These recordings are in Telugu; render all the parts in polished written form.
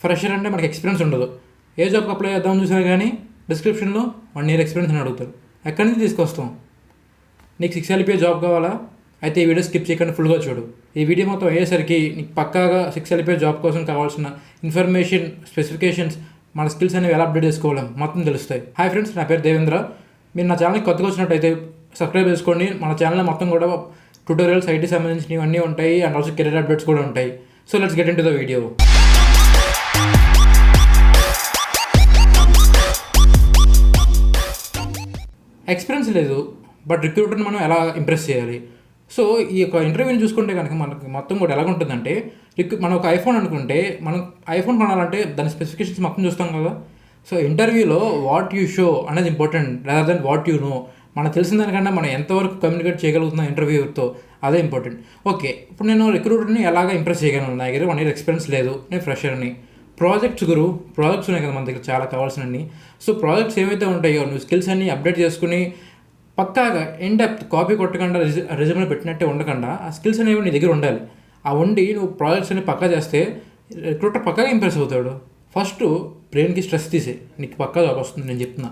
ఫ్రెషర్ అంటే మనకి ఎక్స్పీరియన్స్ ఉండదు. ఏ జాబ్కి అప్లై చేద్దామని చూసినా కానీ డిస్క్రిప్షన్లో 1 year ఎక్స్పీరియన్స్ అని అడుగుతారు. ఎక్కడి నుంచి తీసుకొస్తాం? నీకు 6 LPA జాబ్ కావాలా? అయితే ఈ వీడియో స్కిప్ చేయకుండా ఫుల్గా చూడు. ఈ వీడియో మొత్తం అయ్యేసరికి నీకు పక్కాగా 6 LPA జాబ్ కోసం కావాల్సిన ఇన్ఫర్మేషన్, స్పెసిఫికేషన్స్, మన స్కిల్స్ అనేవి ఎలా అప్డేట్ చేసుకోవాలి మొత్తం తెలుస్తాయి. హాయ్ ఫ్రెండ్స్, నా పేరు దేవేంద్ర. మీరు నా ఛానల్కి కొత్తగా వచ్చినట్టయితే సబ్స్క్రైబ్ చేసుకోండి. మన ఛానల్ మొత్తం కూడా ట్యూటోరియల్స్, ఐటీ సంబంధించినవి అన్నీ ఉంటాయి అండ్ ఆల్సో కెరీర్ అప్డేట్స్ కూడా ఉంటాయి. So let's get in to the video. Experience లేదు, బట్ రిక్రూటర్ని మనం ఎలా ఇంప్రెస్ చేయాలి? సో ఈ యొక్క ఇంటర్వ్యూని చూసుకుంటే కనుక మనకి మొత్తం కూడా ఎలా ఉంటుందంటే, మనం ఒక ఐఫోన్ అనుకుంటే, మనం ఐఫోన్ కొనాలంటే దాని స్పెసిఫికేషన్స్ మొత్తం చూస్తాం కదా. సో ఇంటర్వ్యూలో వాట్ యూ షో అనేది important rather than what you know. మనకు తెలిసిన దానికన్నా మనం ఎంతవరకు కమ్యూనికేట్ చేయగలుగుతున్నాం ఇంటర్వ్యూతో, అదే ఇంపార్టెంట్. ఓకే, ఇప్పుడు నేను రిక్రూటర్ని ఎలాగ ఇంప్రెస్ చేయగలను? నా దగ్గర 1 year ఎక్స్పీరియన్స్ లేదు, నేను ఫ్రెషర్ని. ప్రాజెక్ట్స్ ప్రాజెక్ట్స్ ఉన్నాయి కదా మన దగ్గర చాలా కావాల్సినవి. సో ప్రాజెక్ట్స్ ఏవైతే ఉంటాయో నువ్వు స్కిల్స్ అన్నీ అప్డేట్ చేసుకుని పక్కాగా డెప్త్ కాపీ కొట్టకుండా రెజ్యూమ్లో పెట్టినట్టే ఉండకుండా ఆ స్కిల్స్ అనేవి నీ దగ్గర ఉండాలి. ఆ ఉండి నువ్వు ప్రాజెక్ట్స్ అన్ని పక్కా చేస్తే రిక్రూటర్ పక్కాగా ఇంప్రెస్ అవుతాడు. ఫస్ట్ బ్రెయిన్కి స్ట్రెస్ తీసే, నీకు పక్కా జాబ్ వస్తుంది. నేను చెప్తున్నా,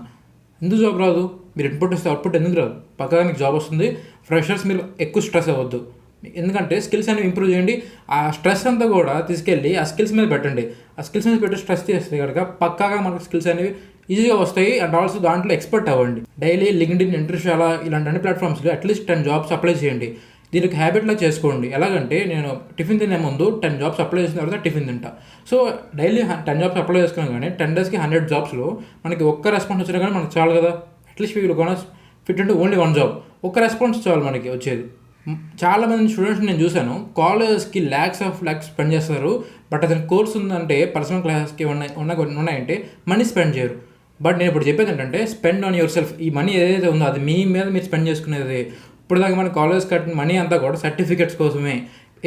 ఎందుకు జాబ్ రాదు? మీరు ఇన్పుట్ ఇస్తే అవుట్పుట్ ఎందుకు రాదు? పక్కాగా మీకు జాబ్ వస్తుంది. ఫ్రెషర్స్ మీరు ఎక్కువ స్ట్రెస్ అవ్వద్దు, ఎందుకంటే స్కిల్స్ అనేవి ఇంప్రూవ్ చేయండి. ఆ స్ట్రెస్ అంతా కూడా తీసుకెళ్ళి ఆ స్కిల్స్ మీద పెట్టండి. ఆ స్కిల్స్ మీద పెట్టి స్ట్రెస్ చేస్తే కనుక పక్కాగా మనకు స్కిల్స్ అనేవి ఈజీగా వస్తాయి. అండ్ ఆల్సో దాంట్లో ఎక్స్పర్ట్ అవ్వండి. డైలీ లింక్డ్ఇన్, ఇంటర్వ్యూషాలా ఇలాంటి అన్ని ప్లాట్ఫామ్స్లో అట్లీస్ట్ 10 jobs అప్లై చేయండి. దీనికి హ్యాబిట్లో చేసుకోండి. ఎలాగంటే నేను టిఫిన్ తినే ముందు 10 jobs అప్లై చేసిన తర్వాత టిఫిన్ తింటా. సో డైలీ 10 jobs అప్లై చేసుకున్నాం కానీ 10 daysకి 100 jobsలో మనకి ఒక్క రెస్పాన్స్ వచ్చినా కానీ మనకు చాలు కదా. అట్లీస్ట్ వీళ్ళు కొన ఫిట్ అంటే ఓన్లీ 1 job, ఒక్క రెస్పాన్స్ చాలు మనకి వచ్చేది. చాలామంది స్టూడెంట్స్ నేను చూశాను, కాలేజ్కి ల్యాక్స్ స్పెండ్ చేస్తారు. బట్ అతని కోర్స్ ఉందంటే, పర్సనల్ క్లాసెస్కి ఉన్నాయంటే మనీ స్పెండ్ చేయరు. బట్ నేను ఇప్పుడు చెప్పేది ఏంటంటే, స్పెండ్ ఆన్ యువర్ సెల్ఫ్. ఈ మనీ ఏదైతే ఉందో అది మీ మీద మీరు స్పెండ్ చేసుకునేది. ఇప్పుడు దాకా మన కాలేజ్ కట్టిన మనీ అంతా కూడా సర్టిఫికేట్స్ కోసమే.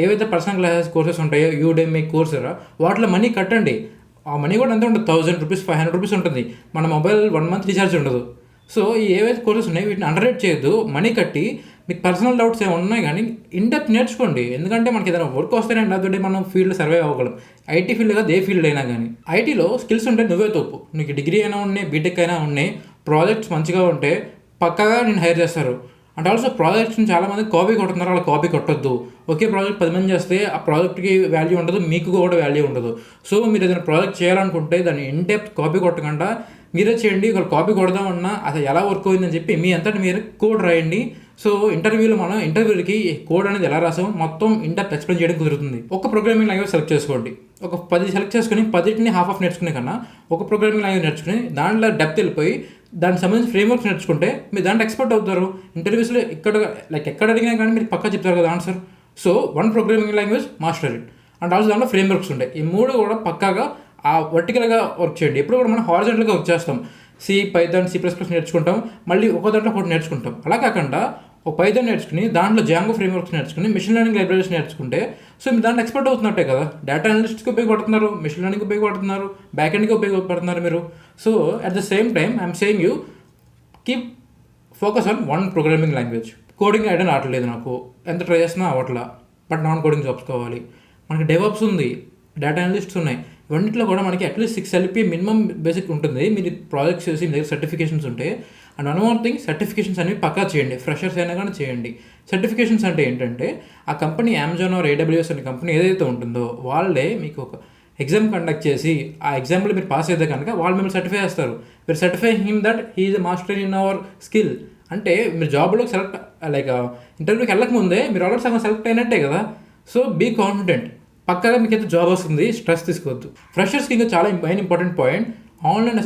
ఏవైతే పర్సనల్ క్లాసెస్ కోర్సెస్ ఉంటాయో, యూడెమీ, కోర్సెరా, వాటిలో మనీ కట్టండి. ఆ మనీ కూడా ఎంత ఉంటుంది? 1000 rupees, 500 rupees ఉంటుంది. మన మొబైల్ 1 month రీఛార్జ్ ఉండదు. సో ఈ ఏవైతే కోర్సెస్ ఉన్నాయో వీటిని అండర్రేట్ చేయొద్దు. మనీ కట్టి మీకు పర్సనల్ డౌట్స్ ఏమి ఉన్నాయి కానీ ఇన్డెప్త్ నేర్చుకోండి. ఎందుకంటే మనకి ఏదైనా వర్క్ వస్తేనే అదే మనం ఫీల్డ్ సర్వైవ్ అవ్వగలం. ఐటీ ఫీల్డ్ కాదు, ఏ ఫీల్డ్ అయినా కానీ. ఐటీలో స్కిల్స్ ఉంటే నువ్వే తప్పు. నీకు డిగ్రీ అయినా ఉన్నాయి, బీటెక్ అయినా ఉన్నాయి, ప్రాజెక్ట్స్ మంచిగా ఉంటే పక్కాగా నేను హైర్ చేస్తారు. అండ్ ఆల్సో ప్రాజెక్ట్స్ని చాలామంది కాపీ కొడుతున్నారు. అలా కాపీ కొట్టొద్దు. ఒకే ప్రాజెక్ట్ 10 మంది చేస్తే ఆ ప్రాజెక్ట్కి వాల్యూ ఉండదు, మీకు కూడా వాల్యూ ఉండదు. సో మీరు ఏదైనా ప్రాజెక్ట్ చేయాలనుకుంటే దాన్ని ఇన్డెప్త్ కాపీ కొట్టకుండా మీరే చేయండి. ఒకళ్ళు కాపీ కొడదామన్నా అసలు ఎలా వర్క్ అయిందని చెప్పి మీ అంతటి మీరు కోడ్ రాయండి. సో ఇంటర్వ్యూలో మనం ఇంటర్వ్యూకి కోడ్ అనేది ఎలా రాసామో మొత్తం ఇండెప్త్ ఎక్స్ప్లెయిన్ చేయడం కుదురుతుంది. ఒక ప్రోగ్రామింగ్ లాంగ్వేజ్ సెలెక్ట్ చేసుకోండి. ఒక 10 సెలెక్ట్ చేసుకుని 10ని హాఫ్ ఆఫ్ నేర్చుకునే కన్నా ఒక ప్రోగ్రామింగ్ లాంగ్వేజ్ నేర్చుకుని దాంట్లో డెప్త్ వెళ్ళిపోయి దానికి సంబంధించి ఫ్రేమ్వర్క్స్ నేర్చుకుంటే మీరు దాంట్లో ఎక్స్పర్ట్ అవుతారు. ఇంటర్వ్యూస్లో ఎక్కడ అడిగినా కానీ మీరు పక్కా చెప్తారు కదా answer. So 1 programming language master it. And also దాంట్లో ఫ్రేమ్వర్క్స్ ఉంటాయి. ఈ 3 కూడా పక్కాగా ఆ వర్టికల్గా వర్క్ చేయండి. ఎప్పుడు కూడా మనం హారిజాంటల్గా వర్క్ చేస్తాం. సి, పైథాన్, C++ నేర్చుకుంటాం, మళ్ళీ ఒక దాంట్లో ఒకటి నేర్చుకుంటాం. అలా కాకుండా ఒక పైథాన్ నేర్చుకుని దాంట్లో జాంగో ఫ్రేమ్వర్క్స్ నేర్చుకుని మిషన్ లెర్నింగ్ లైబ్రరీస్ నేర్చుకుంటే సో మీరు దాంట్లో ఎక్స్పర్ట్ అవుతున్నట్టే కదా. డేటా అనలిస్ట్కి ఉపయోగపడుతున్నారు, మిషన్ లెర్నింగ్కి ఉపయోగపడుతున్నారు, బ్యాక్ ఎండ్కి ఉపయోగపడుతున్నారు మీరు. So at the same time I'm saying you keep focus on 1 programming language. Coding ఐడన్ ఆటలేదు నాకు, ఎంత ట్రై చేసినా అవట్లా. బట్ నాన్ కోడింగ్ జాబ్స్ కావాలి. మనకి డెవాప్స్ ఉంది, డేటా అనలిస్ట్స్ ఉన్నాయి. ఇవన్నింటిలో కూడా మనకి అట్లీస్ట్ 6 LPA మినిమం బేసిక్ ఉంటుంది. మీరు ప్రాజెక్ట్స్ చేసి మీ దగ్గర సర్టిఫికేషన్స్ ఉంటే. And one more thing, certifications అనేవి పక్కా చేయండి. ఫ్రెషర్స్ అయినా కానీ చేయండి. సర్టిఫికేషన్స్ అంటే ఏంటంటే, ఆ కంపెనీ అమెజాన్ ఆర్ AWS అనే కంపెనీ ఏదైతే ఉంటుందో వాళ్ళే మీకు ఒక ఎగ్జామ్ కండక్ట్ చేసి ఆ ఎగ్జామ్లో మీరు పాస్ అయితే కనుక వాళ్ళు మిమ్మల్ని సర్టిఫై చేస్తారు. మీరు certify him that he is a master in our skill. అంటే మీరు జాబ్లోకి ఇంటర్వ్యూకి వెళ్ళకముందే మీరు ఆల్రెడీ సగం సెలెక్ట్ అయినట్టే కదా. సో బీ కాన్ఫిడెంట్, పక్కగా మీకు అయితే జాబ్ వస్తుంది, స్ట్రెస్ తీసుకోవద్దు. ఫ్రెషర్స్కి ఇంకా చాలా main important point, online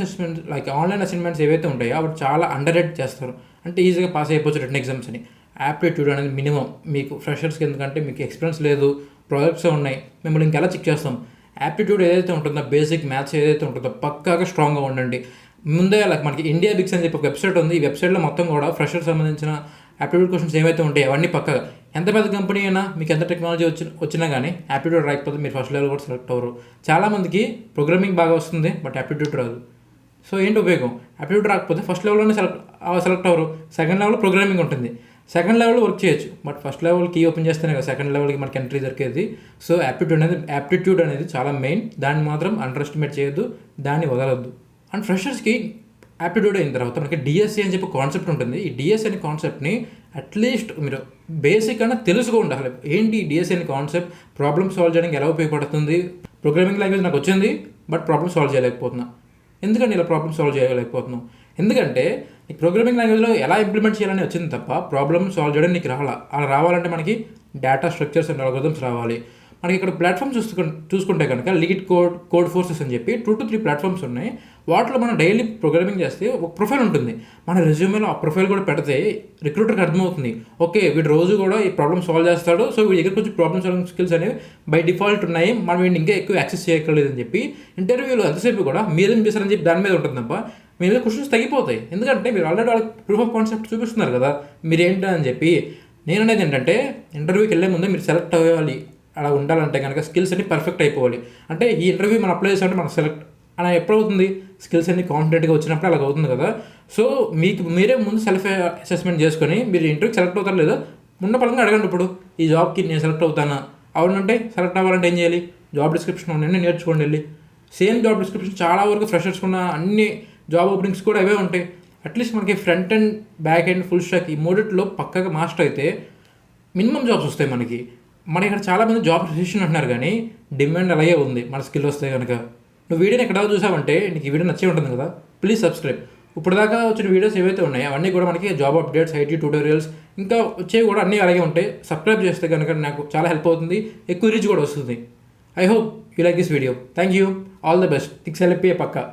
assignments ఏవైతే ఉంటాయో అవి చాలా అండర్ రేట్ చేస్తారు. అంటే ఈజీగా పాస్ అయిపోవచ్చు రిటర్న్ ఎగ్జామ్స్ అని. యాప్టిట్యూడ్ అనేది మినిమం మీకు ఫ్రెషర్స్కి, ఎందుకంటే మీకు ఎక్స్పీరియన్స్ లేదు, ప్రాజెక్ట్స్ ఉన్నాయి, మిమ్మల్ని ఇంకెలా చెక్ చేస్తాం. యాప్టిట్యూడ్ ఏదైతే ఉంటుందో, బేసిక్ మ్యాథ్స్ ఏదైతే ఉంటుందో పక్కాగా స్ట్రాంగ్గా ఉండండి. ముందే మనకి ఇండియా బిక్స్ అని చెప్పి ఒక వెబ్సైట్ ఉంది. ఈ వెబ్సైట్లో మొత్తం కూడా ఫ్రెషర్స్ సంబంధించిన యాప్టిట్యూడ్ క్వశ్చన్స్ ఏవైతే ఉంటాయి అవన్నీ పక్కగా. ఎంత పెద్ద కంపెనీ అయినా, మీకు ఎంత టెక్నాలజీ వచ్చినా కానీ యాప్టిట్యూడ్ రాకపోతే మీరు ఫస్ట్ లెవెల్ కూడా సెలెక్ట్ అవ్వరు. చాలామందికి ప్రోగ్రామింగ్ బాగా వస్తుంది బట్ యాప్టిట్యూడ్ రాదు. సో ఏంటి ఉపయోగం? యాప్టిట్యూడ్ రాకపోతే ఫస్ట్ లెవెల్లోనే సెలెక్ట్ అవ్వరు. సెకండ్ లెవెల్లో ప్రోగ్రామింగ్ ఉంటుంది. సెకండ్ లెవెల్ వర్క్ చేయొచ్చు, బట్ ఫస్ట్ లెవెల్ కీ ఓపెన్ చేస్తేనే కదా సెకండ్ లెవెల్కి మనకి ఎంట్రీ దొరికేది. సో యాప్టిట్యూడ్ అనేది చాలా మెయిన్, దాన్ని మాత్రం అండర్ ఎస్టిమేట్ చేయొద్దు, దాన్ని వదలొద్దు. అండ్ ఫ్రెషర్స్కి యాప్టిట్యూడ్ అయిన తర్వాత మనకి డిఎస్సి అని చెప్పి కాన్సెప్ట్ ఉంటుంది. ఈ డిఎస్సి అనే కాన్సెప్ట్ని అట్లీస్ట్ మీరు బేసిక్ అయినా తెలుసుకోండి. అసలు ఏంటి డిఎస్సి అనే కాన్సెప్ట్, ప్రాబ్లమ్ సాల్వ్ చేయడానికి ఎలా ఉపయోగపడుతుంది. ప్రోగ్రామింగ్ లాంగ్వేజ్ నాకు వచ్చింది, బట్ ప్రాబ్లమ్ సాల్వ్ చేయలేకపోతున్నా. ఎందుకంటే ఇలా ప్రాబ్లమ్ సాల్వ్ చేయలేకపోతున్నాం? ఎందుకంటే ఈ ప్రోగ్రామింగ్ లాంగ్వేజ్లో ఎలా ఇంప్లిమెంట్ చేయాలని వచ్చింది తప్ప ప్రాబ్లమ్ సాల్వ్ చేయడం నీకు అలా రావాలంటే మనకి డేటా స్ట్రక్చర్స్ అండ్ అల్గోరిథమ్స్ రావాలి. మనకి ఇక్కడ ప్లాట్ఫామ్ చూసుకుంటే కనుక లీడ్ కోడ్ ఫోర్సెస్ అని చెప్పి 2 to 3 ప్లాట్ఫామ్స్ ఉన్నాయి. వాటిలో మనం డైలీ ప్రోగ్రామింగ్ చేస్తే ఒక ప్రొఫైల్ ఉంటుంది. మన రెజ్యూమేలో ఆ ప్రొఫైల్ కూడా పెడితే రిక్రూటర్కి అర్థమవుతుంది, ఓకే వీడు రోజు కూడా ఈ ప్రాబ్లమ్ సాల్వ్ చేస్తాడు, సో వీడి దగ్గర కొంచెం ప్రాబ్లమ్ సాల్వింగ్ స్కిల్స్ అనేవి బై డిఫాల్ట్ ఉన్నాయి, మనం వీడిని ఇంకా ఎక్కువ యాక్సెస్ చేయక్కర్లేదని చెప్పి ఇంటర్వ్యూలో ఎంతసేపు కూడా మీరేం చేశారని చెప్పి దాని మీద ఉంటుంది తప్ప మీ మీద క్వశ్చన్స్ తగ్గిపోతాయి. ఎందుకంటే మీరు ఆల్రెడీ వాళ్ళకి ప్రూఫ్ ఆఫ్ కాన్సెప్ట్ చూపిస్తున్నారు కదా మీరేంటా అని చెప్పి. నేను అనేది ఏంటంటే ఇంటర్వ్యూకి వెళ్ళే ముందే మీరు సెలెక్ట్ అవ్వాలి. అలా ఉండాలంటే కనుక స్కిల్స్ అన్ని పర్ఫెక్ట్ అయిపోవాలి. అంటే ఈ ఇంటర్వ్యూ మనం అప్లై చేసామంటే మనం సెలెక్ట్ అలా ఎప్పుడు అవుతుంది, స్కిల్స్ అన్ని కాన్ఫిడెంట్గా వచ్చినప్పుడు అలాగ అవుతుంది కదా. సో మీరే ముందు సెల్ఫ్ అసెస్మెంట్ చేసుకొని మీరు ఇంటర్వ్యూకి సెలెక్ట్ అవుతారు లేదా ఉన్న పరంగా అడగండి. ఇప్పుడు ఈ జాబ్కి నేను సెలెక్ట్ అవుతానా, అవునంటే సెలెక్ట్ అవ్వాలంటే ఏం చేయాలి, జాబ్ డిస్క్రిప్షన్ ఉన్నాయని నేర్చుకోండి వెళ్ళి. సేమ్ జాబ్ డిస్క్రిప్షన్ చాలా వరకు ఫ్రెషర్స్ ఉన్న అన్ని జాబ్ ఓపెనింగ్స్ కూడా అవే ఉంటాయి. అట్లీస్ట్ మనకి front and back and full stock ఈ మూడిట్లో పక్కగా మాస్టర్ అయితే మినిమం జాబ్స్ వస్తాయి మనకి. మన ఇక్కడ చాలామంది జాబ్ రిజిస్ట్రేషన్ అంటున్నారు, కానీ డిమాండ్ అలాగే ఉంది మన స్కిల్ వస్తే కనుక. నువ్వు వీడియోని ఎక్కడ చూసావంటే నీకు ఈ వీడియో నచ్చే ఉంటుంది కదా, ప్లీజ్ సబ్స్క్రైబ్. ఇప్పుడు దాకా వచ్చిన వీడియోస్ ఏవైతే ఉన్నాయో అవన్నీ కూడా మనకి జాబ్ అప్డేట్స్, ఐటీ ట్యూటోరియల్స్ ఇంకా వచ్చేవి కూడా అన్నీ అలాగే ఉంటాయి. సబ్స్క్రైబ్ చేస్తే కనుక నాకు చాలా హెల్ప్ అవుతుంది, ఎక్కువ రీచ్ కూడా వస్తుంది. I hope you like this video. Thank you, all the best. 6 LPA Pakka.